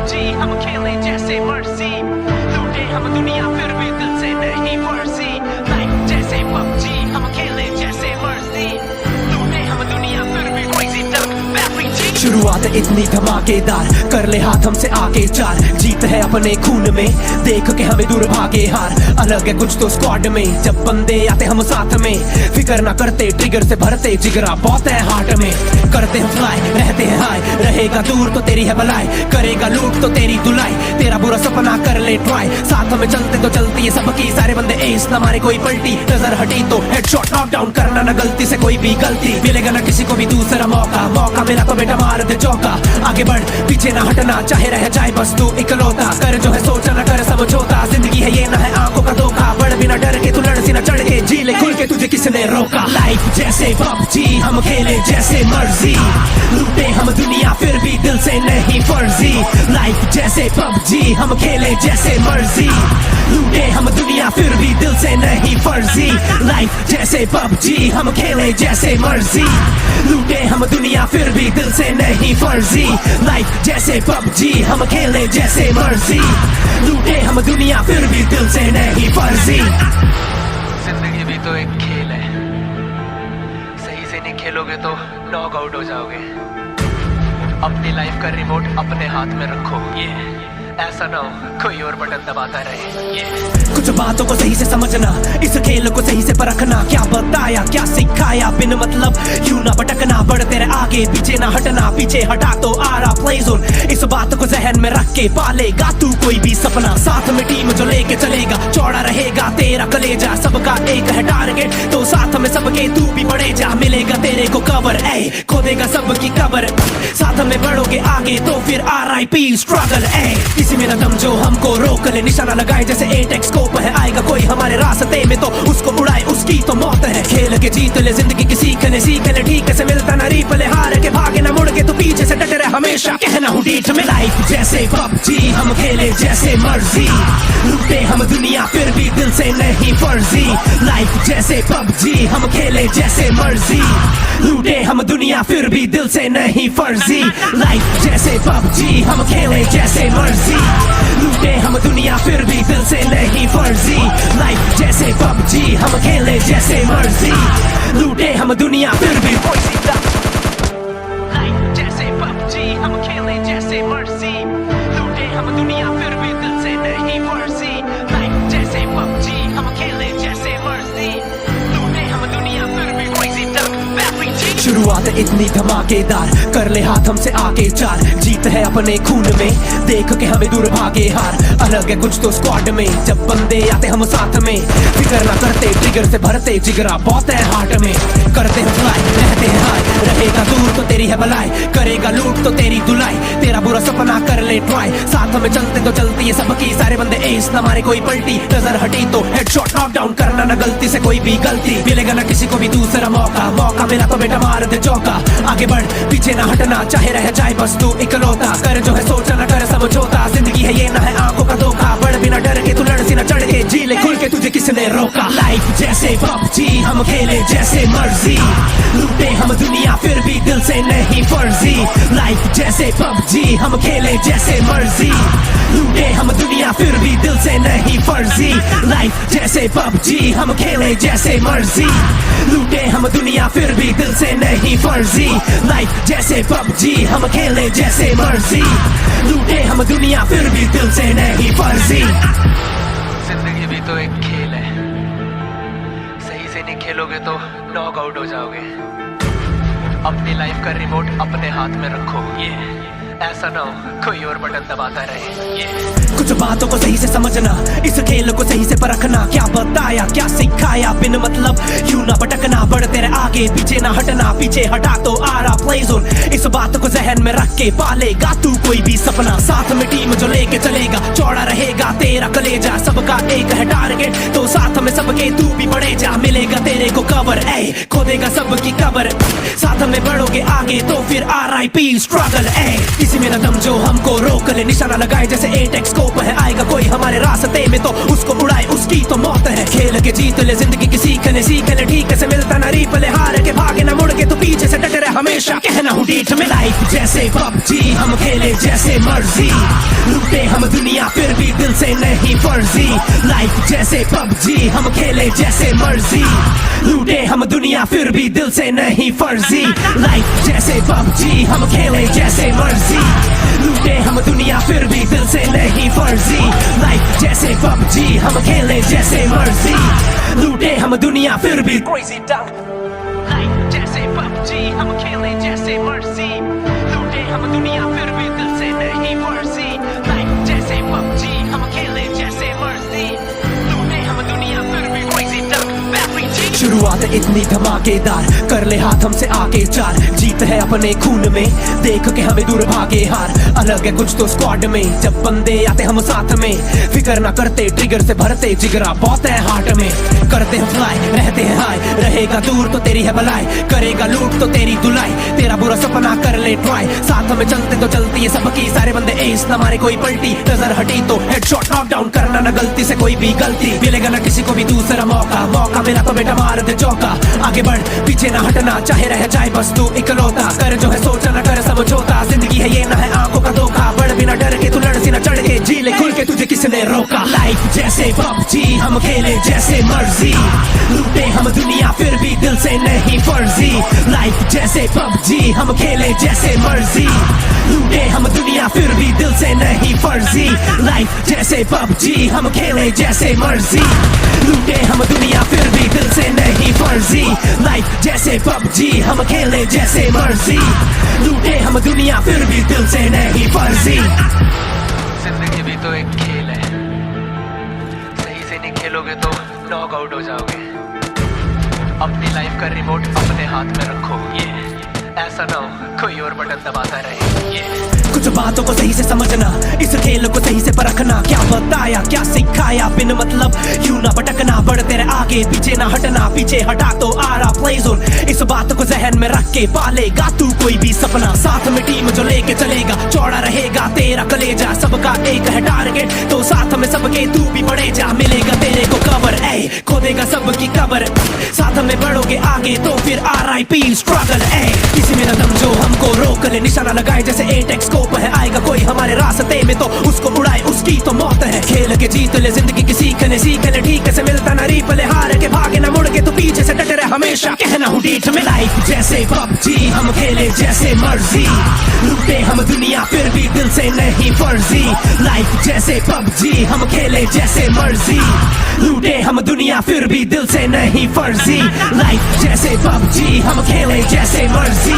PUBG हम खेले जैसे मर्जी, लूटे हम दुनिया फिर भी दिल से नहीं फर्जी। लाइफ जैसे पबजी हम खेले जैसे मर्जी, लूटे हम दुनिया फिर भी crazy duck battery G। शुरुआत इतनी धमाकेदार, कर ले हाथ हमसे आके चार, जीत है अपने खून में, देख के हमें दूर भागे हार। अलग है कुछ तो स्क्वाड में, जब बंदे आते हम साथ में, फिकर ना करते ट्रिगर से भरते जिगरा बहुत है हार्ट में। करते हम फ्लाई रहते हैं हाई, रहेगा दूर तो तेरी है भलाई, करेगा लूट तो तेरी धुलाई, तेरा बुरा सपना कर ले ट्राई। साथ में चलते तो चलती है सबकी, सारे बंदे एस ना मारे कोई पलटी, नजर हटी तो हेडशॉट नॉक डाउन करना ना गलती से कोई भी गलती। मिलेगा ना किसी को भी दूसरा मौका, मौका मिला तो बेटा मार दे चौका। आगे बढ़ पीछे ना हटना, चाहे रह जाए बस तू इकलौता, कर जो है सोचा ना कर समझौता। जिंदगी है ये ना है आंखों का धोखा, बढ़ बिना डर के तू लड़ सी ना चढ़ के, जी ले खुल के तुझे किसने रोका। लाइफ जैसे पबजी हम खेले जैसे मर्जी, लूटे हम दुनिया फिर भी दिल से नहीं फर्जी। लाइफ जैसे पबजी हम खेले जैसे मर्जी, लूटे हम दुनिया फिर भी दिल से नहीं फर्जी। लाइफ जैसे पबजी हम खेले जैसे मर्जी, लूटे हम दुनिया फिर भी दिल से नहीं फर्जी। लाइफ जैसे पबजी हम खेले जैसे मर्जी, लूटे हम दुनिया फिर भी दिल से नहीं फर्जी। जिंदगी भी तो एक खेल है, सही से नहीं खेलोगे तो नॉक आउट हो जाओगे। अपनी लाइफ का रिमोट अपने हाथ में रखो, ये ऐसा ना हो कोई और बटन दबाता रहे। कुछ बातों को सही से समझना, इस खेल को सही से परखना, क्या बताया क्या सिखाया बिन मतलब यूं ना भटकना। बढ़ तेरे आगे पीछे ना हटना, पीछे हटा तो आ रहा प्ले जोन। इस बात को जहन में रख के पालेगा तू कोई भी सपना, साथ में टीम जो लेके चलेगा, चौड़ा रहेगा तेरा कलेजा। सबका एक है टारगेट तो साथ में सबके तू भी बढ़े जा, मिलेगा तेरे को कवर ए, खोदेगा सबकी कबर। साथ में बढ़ोगे आगे तो फिर RIP स्ट्रगल ए, किसी में न दम जो हमको रोक ले, निशाना लगाए जैसे 8x स्कोप है। आएगा कोई हमारे रास्ते में तो उसको उड़ाए, उसकी तो मौत है। खेल के जीत ले जिंदगी की सीख ले ठीक से मिलता ना रीपले, हार के भागे ना मुड़ के तो पीछे से डटे रहे हमेशा, कहना हूँ डीठ में। लाइफ जैसे पबजी हम खेले जैसे मर्जी, लूटे हम दुनिया फिर भी दिल से नहीं फर्जी। लाइफ जैसे पबजी हम खेले जैसे मर्जी, लूटे हम दुनिया फिर भी दिल से नहीं फर्जी। लाइफ जैसे पबजी हम खेले जैसे मर्जी, लूटे हम दुनिया फिर भी दिल से नहीं फर्जी। लाइफ जैसे पबजी हम खेले जैसे मर्जी, लूटे हम दुनिया फिर भी। लाइफ जैसे पबजी हम खेले जैसे मर्जी, लूटे हम दुनिया फिर भी दिल से नहीं फर्जी। लाइफ जैसे पबजी हम खेले जैसे मर्जी, लूटे हम दुनिया फिर भी crazy duck battery G। शुरुआत इतनी धमाकेदार, कर ले हाथ हमसे आके चार, जीत है अपने खून में, देख के हमें दूर भागे हार। अलग है कुछ तो स्क्वाड में, जब बंदे आते हम साथ में, फिकर ना करते ट्रिगर से भरते जिगरा बहुत है हार्ट में। करते हम फ्लाई रहते हैं हाई, रहेगा दूर तो तेरी है भलाई, करेगा लूट तो तेरी धुलाई, तेरा बुरा सपना कर ले ट्राई। साथ में चलते तो चलती है सबकी, सारे बंदे एस ना मारे कोई पलटी, नजर हटी तो हेडशॉट नॉक डाउन करना ना गलती से कोई भी गलती। मिलेगा ना किसी को भी दूसरा मौका, मौका मिला तो बेटा मार दे चौका। आगे बढ़ पीछे ना हटना, चाहे रह जाए बस तू इकलौता, कर जो है सोचा ना कर समझौता। जिंदगी है ये ना है आंखों का धोखा, बढ़ बिना डर के तू लड़ सी ना चढ़ के, जी ले खुल के तुझे किसने रोका। लाइफ जैसे पबजी हम खेले जैसे मर्जी, लूटे हम दुनिया फिर भी दिल से नहीं फर्जी। लाइफ जैसे पबजी हम खेले जैसे मर्जी, लूटे हम दुनिया फिर भी दिल से नहीं फर्जी। लाइफ जैसे पबजी हम खेले जैसे मर्जी, लूटे हम दुनिया फिर भी दिल से नहीं फर्जी। लाइफ जैसे पबजी हम खेले जैसे मर्जी, लूटे हम दुनिया फिर भी दिल से नहीं फर्जी। जिंदगी भी तो एक खेल है, सही से नहीं खेलोगे तो नॉक आउट हो जाओगे। अपनी लाइफ का रिमोट अपने हाथ में रखो, ये ऐसा ना हो कोई और बटन दबाता रहे। कुछ बातों को सही से समझना, इस खेल को सही से परखना, क्या बताया क्या सिखाया बिन मतलब यूं ना भटकना। बढ़ तेरे आगे पीछे ना हटना, पीछे हटा तो आ रहा प्ले जोन। इस बात को जहन में रख के पालेगा तू कोई भी सपना, साथ में टीम जो लेके चलेगा, चौड़ा रहेगा तेरा कलेजा। सबका एक है टारगेट तो साथ में सबके तू भी बढ़े जा, मिलेगा तेरे को कवर ए, खोदेगा सबकी कबर। साथ में बढ़ोगे आगे तो फिर RIP स्ट्रगल ए, किसी में न दम जो हमको रोक ले, निशाना लगाए जैसे 8x स्कोप है। आएगा कोई हमारे रास्ते में तो उसको उड़ाए, उसकी तो मौत है। खेल के जीत ले जिंदगी की सीख ले ठीक से मिलता ना रीपले, हार के भागे ना मुड़ के के तो पीछे से डटे रहे हमेशा, कहना हूँ डीठ में। लाइफ जैसे पबजी, हम खेले जैसे मर्जी, लूटे हम दुनिया फिर भी दिल से नहीं फर्जी। लाइफ जैसे पबजी, हम खेले जैसे मर्जी, लूटे हम दुनिया फिर भी दिल से नहीं फर्जी। लाइफ जैसे पबजी, हम खेले जैसे मर्जी, लूटे हम दुनिया फिर भी दिल से नहीं फर्जी। लाइफ जैसे पबजी, हम खेले जैसे मर्जी, लूटे हम दुनिया फिर भी crazy dumb। लाइफ जैसे पबजी, हम खेले जैसे मर्जी, लूटे हम दुनिया फिर भी दिल से नहीं फर्जी। लाइफ जैसे पबजी, हम खेले जैसे मर्जी, लूटे हम दुनिया फिर भी crazy dumb। शुरुआत इतनी धमाकेदार, कर ले हाथ हमसे आगे चार, जीत है अपने खून में, देख के हमें दूर भागे हार। अलग है कुछ तो स्क्वाड में, जब बंदे आते हम साथ में, फिकर ना करते ट्रिगर से भरते जिगरा बहुत है हार्ट में। करते हैं फ्लाई, रहते हैं हाई, रहेगा दूर तो तेरी है भलाई, करेगा लूट तो तेरी धुलाई, तेरा बुरा सपना कर ले ट्राई। साथ में चलते तो चलती है सबकी, सारे बंदे एस ना मारे कोई पलटी, नजर हटी तो हेडशॉट नॉक डाउन करना ना गलती से कोई भी गलती, मिलेगा ना किसी को भी दूसरा मौका। मौका मिला तो बेटा मार दे चौका, आगे बढ़ पीछे ना हटना, चाहे रह जाए बस तू इकलौता। कर जो है सोचा ना कर समझौता, जिंदगी है ये ना है आंखों का धोखा, बढ़ बिना डर के तू लड़ सी ना चढ़ के, जी ले खुल के तुझे किसने रोका। लाइफ जैसे पबजी, हम खेले जैसे मर्जी, लूटे हम दुनिया फिर भी दिल से नहीं फर्जी। लाइफ जैसे पबजी, हम खेले जैसे मर्जी, लूटे हम दुनिया फिर भी दिल से नहीं फर्जी। लाइफ जैसे पबजी, हम खेले जैसे मर्जी, लूटे हम दुनिया फिर भी दिल से नहीं फर्जी। लाइफ जैसे पबजी, हम खेले जैसे मर्जी, लूटे हम दुनिया फिर भी दिल से नहीं फर्जी। जिंदगी भी तो एक खेल है, सही से नहीं खेलोगे तो नॉक आउट हो जाओगे। अपनी लाइफ का रिमोट अपने हाथ में रखो, ये ऐसा ना हो कोई और बटन दबाता रहे। ये कुछ बातों को सही से समझना, इस खेल को सही से परखना, क्या बताया क्या सिखाया बिन मतलब यूं ना भटकना, बढ़ तेरे आगे पीछे ना हटना, पीछे हटा तो आ रहा प्ले जोन। इस बात को जहन में रख के पालेगा तू कोई भी सपना, साथ में टीम जो लेके चलेगा, चौड़ा रहेगा तेरा कलेजा, सबका एक है टारगेट तो साथ में सबके तू भी बढ़े जा, मिलेगा तेरे को कवर, ए खोदेगा सबकी कबर, साथ में बढ़ोगे आगे तो फिर RIP स्ट्रगल। किसी में न दम जो हमको रोक ले, निशाना लगाए जैसे एटेक्स स्कोप है, आएगा कोई हमारे रास्ते में तो उसको उड़ाए उसकी तो मौत है। खेल के जीत ले जिंदगी की सीख ले ठीक से मिलता ना रीप ले, हार के भागे ना मुड़ के तो पीछे से डटे रहे हमेशा, कहना हूँ डीठ में। लाइफ जैसे पबजी, हम खेले जैसे मर्जी, लूटे हम दुनिया फिर भी दिल से नहीं फर्जी। लाइफ जैसे पबजी, हम खेले जैसे मर्जी, लूटे हम दुनिया फिर भी दिल से नहीं फर्जी। लाइफ जैसे पबजी, हम खेले जैसे मर्जी,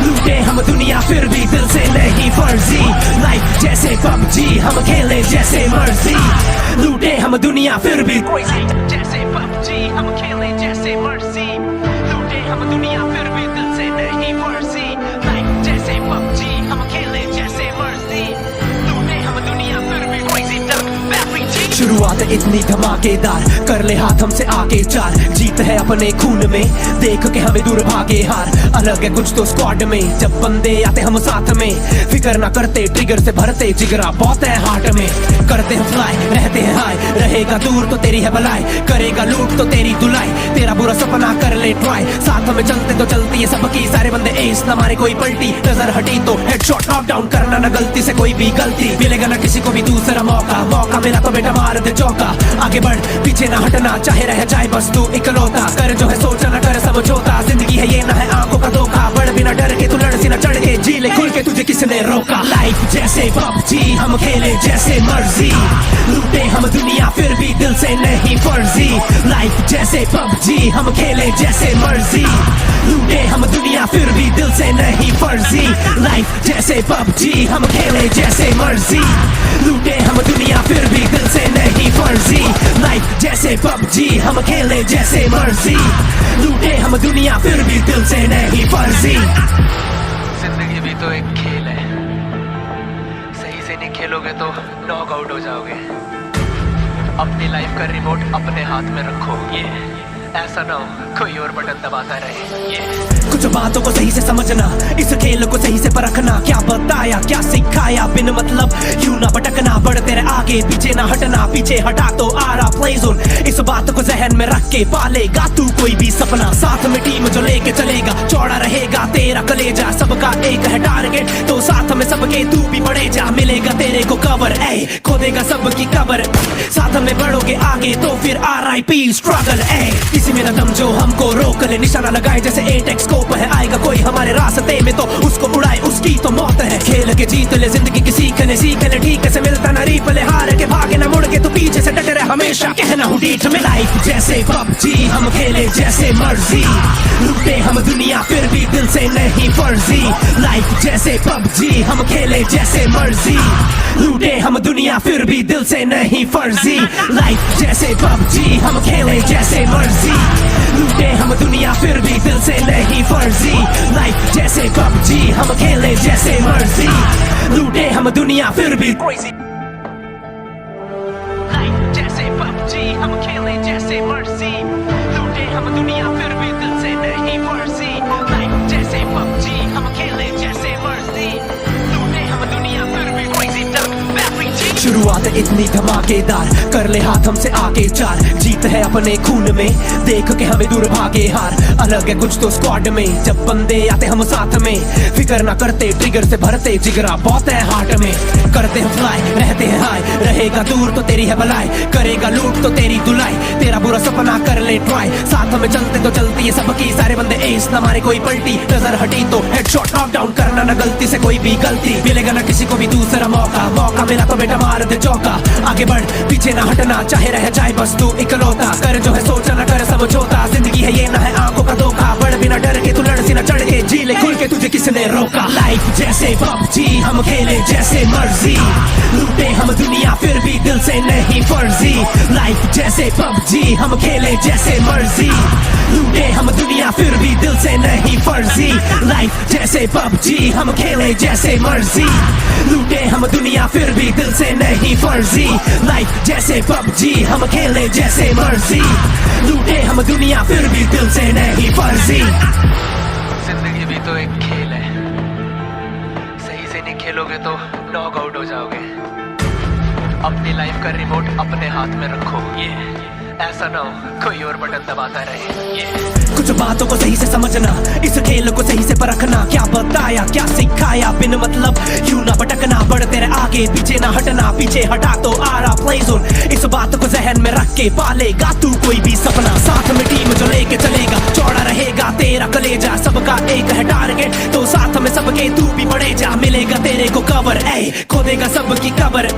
लूटे हम दुनिया फिर भी दिल से नहीं फर्जी। लाइफ जैसे पबजी, हम खेले जैसे मर्जी, लूटे हम दुनिया फिर भी जैसे पबजी, हम खेले जैसे मर्जी, लूटे हम दुनिया फिर भी दिल से नहीं फर्जी। लाइफ जैसे पबजी, हम खेले जैसे मर्जी, लूटे हम दुनिया फिर भी crazy dumb। शुरुआत इतनी धमाकेदार, कर ले हाथ हमसे आगे चार, जीत है अपने खून में, देख के हमें दूर भागे हार। अलग है कुछ तो स्क्वाड में, जब बंदे आते हम साथ में, फिकर ना करते ट्रिगर से भरते जिगरा बहुत है हार्ट में। करते हैं फ्लाई, रहते हैं हाई, रहेगा दूर तो तेरी है भलाई, करेगा लूट तो तेरी धुलाई, तेरा बुरा सपना कर ले ट्राई। साथ में चलते तो चलती है सबकी, सारे बंदे एस ना मारे कोई पलटी, नजर हटी तो हेडशॉट नॉक डाउन करना ना गलती से कोई भी गलती, मिलेगा ना किसी को भी दूसरा मौका। मौका मिला तो बेटा मार दे चौका, आगे बढ़ पीछे ना हटना, चाहे रह जाए बस तू इकलौता। कर जो है सोचा ना कर समझौता, जिंदगी है ये ना है आंखों का धोखा, बढ़ बिना डर के तू लड़ सी ना चढ़ के, जी ले खुल के तुझे किसने रोका। लाइफ जैसे पबजी, हम खेले जैसे मर्जी, लूटे हम दुनिया फिर भी दिल से नहीं फर्जी। लाइफ जैसे पबजी, हम खेले जैसे मर्जी, लूटे हम दुनिया फिर भी दिल से नहीं फर्जी। लाइफ जैसे पबजी, हम खेले जैसे मर्जी, लूटे हम दुनिया फिर भी दिल से नहीं फर्जी। लाइफ जैसे पबजी, हम खेले जैसे मर्जी, लूटे हम दुनिया फिर भी दिल से नहीं फर्जी। जिंदगी भी तो एक खेल है, सही से नहीं खेलोगे तो नॉक आउट हो जाओगे। अपनी लाइफ का रिमोट अपने हाथ में रखो, ये ऐसा ना हो कोई और बटन दबाता रहे। कुछ बातों को सही से समझना, इस खेल को सही से परखना, क्या बताया क्या सिखाया बिन मतलब यूं ना भटकना, बढ़ते रहे आगे पीछे ना हटना, पीछे हटा तो आ रहा प्ले जोन। इस बात को जहन में रख के पालेगा तू कोई भी सपना, साथ में टीम जो लेके चलेगा, चौड़ा रहेगा तेरा कलेजा, सबका एक है टारगेट तो साथ में सबके तू भी बढ़े जा, मिलेगा तेरे को कवर, ए खोदेगा सबकी कबर, साथ में बढ़ोगे आगे तो फिर RIP स्ट्रगल, ए किसी में न दम जो हमको रोक ले, निशाना लगाए जैसे 8x स्कोप है, आएगा कोई हमारे रास्ते में तो उसको उड़ाए उसकी तो मौत है, खेल के जीत ले जिंदगी की सीख ले ठीक से मिलता ना रीप ले, हार के भागे ना मुड़ के तो पीछे से डटे रहे हमेशा, कहना हूँ डीठ में। लाइफ जैसे PUBG हम खेले जैसे मर्जी, लूटे हम दुनिया फिर भी दिल से नहीं फर्जी, लाइफ जैसे PUBG हम खेले जैसे मर्जी, लूटे हम दुनिया फिर भी दिल से नहीं फर्जी, लाइफ जैसे PUBG हम खेले जैसे मर्जी, लूटे हम दुनिया फिर भी दिल से नहीं फर्जी, लाइफ जैसे PUBG हम खेले जैसे मर्जी, लूटे हम दुनिया फिर भी crazy, लाइफ जैसे PUBG हम खेले जैसे मर्जी, लूटे हम दुनिया फिर भी दिल से नहीं फर्जी, लाइफ जैसे PUBG हम खेले जैसे मर्जी, लूटे हम दुनिया फिर भी crazy dark very cheap। शुरुआत इतनी धमाकेदार, कर ले हाथ हमसे आगे चार, जीत है अपने खून में, देख के हमें दूर भागे हार, अलग है कुछ तो स्क्वाड में, जब बंदे आते हम साथ में, फिक्र ना करते ट्रिगर से भरते जिगरा बहुत है हार्ट में, करते हैं फ्लाई रहते हैं हाई, रहेगा दूर तो तेरी है भलाई, करेगा लूट तो तेरी धुलाई, तेरा बुरा सपना कर ले ट्राई, साथ में चलते तो चलती है सबकी, सारे बंदे एस ना मारे कोई पलटी, नजर हटी तो हेडशॉट नॉक डाउन करना ना गलती से कोई भी गलती, मिलेगा ना किसी को भी दूसरा मौका, मौका मिला तो बेटा मार दे चौका, आगे बढ़ पीछे ना हटना, चाहे रह जाए बस तू इकलौता, कर जो है सोचा ना कर समझौता, जिंदगी है ये ना है आंखों का धोखा, बढ़ बिना डर के तू लड़ सी ना चढ़ के, जी ले खुल के तुझे किसने रोका, लाइफ जैसे PUBG हम खेले जैसे मर्जी, लूटे हम दुनिया फिर भी दिल से नहीं फर्जी, लाइफ जैसे PUBG हम खेले जैसे मर्जी, लूटे हम दुनिया फिर भी दिल से नहीं फर्जी, लाइफ जैसे PUBG हम खेले जैसे मर्जी, लूटे हम दुनिया फिर भी दिल से नहीं फर्जी, लाइफ जैसे PUBG हम खेले जैसे मर्जी, लूटे हम दुनिया फिर भी दिल से नहीं फर्जी। जिंदगी भी तो एक खेल है, सही से नहीं खेलोगे तो नॉक आउट हो जाओगे, अपनी लाइफ का रिमोट अपने हाथ में रखो, ये ऐसा ना हो कोई और बटन दबाता रहे। कुछ बातों को सही से समझना, इस खेल को सही से परखना, क्या बताया क्या सिखाया बिन मतलब यूं ना भटकना, बढ़ते रहे आगे पीछे ना हटना, पीछे हटा तो आ रहा प्ले जोन। इस बात को जहन में रख के पालेगा तू कोई भी सपना, साथ में टीम जो लेके चलेगा, चौड़ा रहेगा तेरा कलेजा, सबका एक है टारगेट तो साथ में सबके तू भी बढ़े जा, मिलेगा तेरे को कवर, ए खोदेगा सबकी कबर,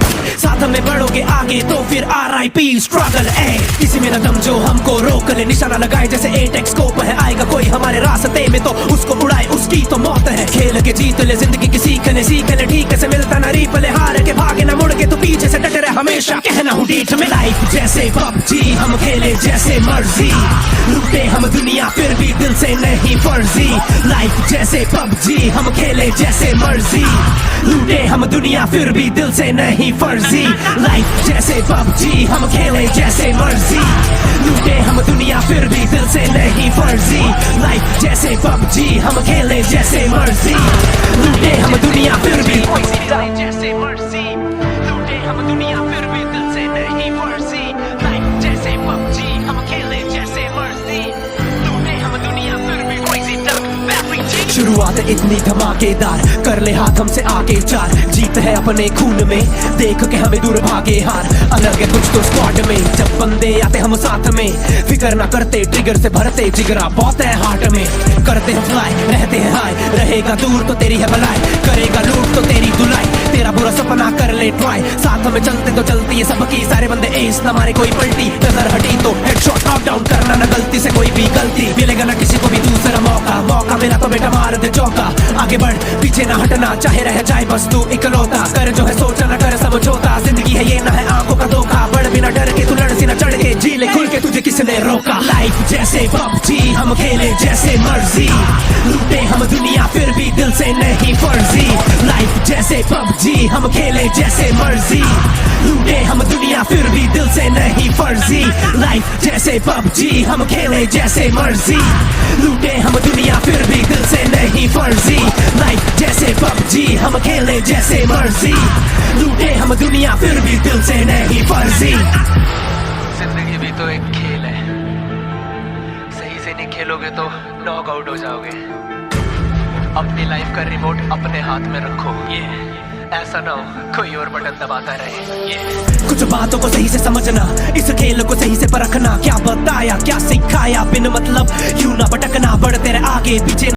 साथ में बढ़ोगे आगे तो फिर RIP स्ट्रगल, ए किसी में न दम जो हमको रोक ले, निशाना लगाए जैसे 8x स्कोप है, आएगा कोई हमारे रास्ते में तो उसको उड़ाए उसकी तो मौत है, खेल के जीत ले जिंदगी की सीख ले ठीक से मिलता ना रीप ले, हार के भागे ना मुड़ के तो पीछे से डटे रहे हमेशा, कहना हूँ डीठ में। लाइफ जैसे PUBG हम खेले जैसे मर्जी, लूटे हम दुनिया फिर भी दिल से नहीं फर्जी, लाइफ जैसे PUBG हम खेले जैसे मर्जी, लूटे हम दुनिया फिर भी दिल से नहीं फर्जी, लाइफ जैसे PUBG हम खेले जैसे मर्जी, लूटे हम दुनिया फिर भी दिल से नहीं फर्जी, लाइफ जैसे PUBG हम खेले जैसे मर्जी, लूटे हम दुनिया फिर भी जैसे मर्जी, लूटे हम दुनिया फिर भी दिल से नहीं फर्जी, लाइफ जैसे PUBG हम खेले जैसे मर्जी, लूटे हम दुनिया फिर भी crazy dark very cheap। शुरुआत इतनी धमाकेदार, कर ले हाथ हमसे आगे चार, जीत है अपने खून में, देख के हमें दूर भागे हार, अलग है कुछ तो स्क्वाड में, जब बंदे आते हम साथ में, फिक्र ना करते ट्रिगर से भरते जिगरा बहुत है हार्ट में, करते हैं फ्लाई रहते हैं हाई, रहेगा दूर तो तेरी है भलाई, करेगा लूट तो तेरी धुलाई, तेरा बुरा सपना कर ले ट्राई, साथ में चलते तो चलती है सबकी, सारे बंदे एस ना मारे कोई पलटी, नजर हटी तो हेडशॉट नॉक डाउन करना ना गलती से कोई भी गलती, मिलेगा ना किसी को भी दूसरा मौका, मौका मिला तो बेटा मार दे चौका, आगे बढ़ पीछे ना हटना, चाहे रह जाए बस तू इकलौता, कर जो है सोचा ना कर समझौता, जिंदगी है ये ना है आंखों का धोखा, बढ़ बिना डर के तू लड़ सी ना चढ़ के, जी ले खुल के तुझे किसने रोका, लाइफ जैसे PUBG हम खेले जैसे मर्जी, लूटे हम दुनिया फिर भी दिल से नहीं फर्जी, लाइफ लाइफ जैसे पबजी हम खेले जैसे मर्जी, लूटे हम दुनिया फिर भी दिल से नहीं फर्जी। लाइफ जैसे पबजी हम खेले जैसे मर्जी, लूटे हम दुनिया फिर भी दिल से नहीं फर्जी। लाइफ जैसे पबजी हम खेले जैसे मर्जी, लूटे हम दुनिया फिर भी दिल से नहीं फर्जी। जिंदगी भी तो एक खेल है, सही से नहीं खेलोगे तो नॉक आउट हो जाओगे। अपनी लाइफ का रिमोट अपने हाथ में रखो, ये ऐसा ना हो कोई और बटन दबाता रहे। ये कुछ बातों को सही से समझना, इस खेल को सही से परखना, क्या बताया क्या सिखाया बिन मतलब यूं ना भटकना, बढ़ तेरे आगे पीछे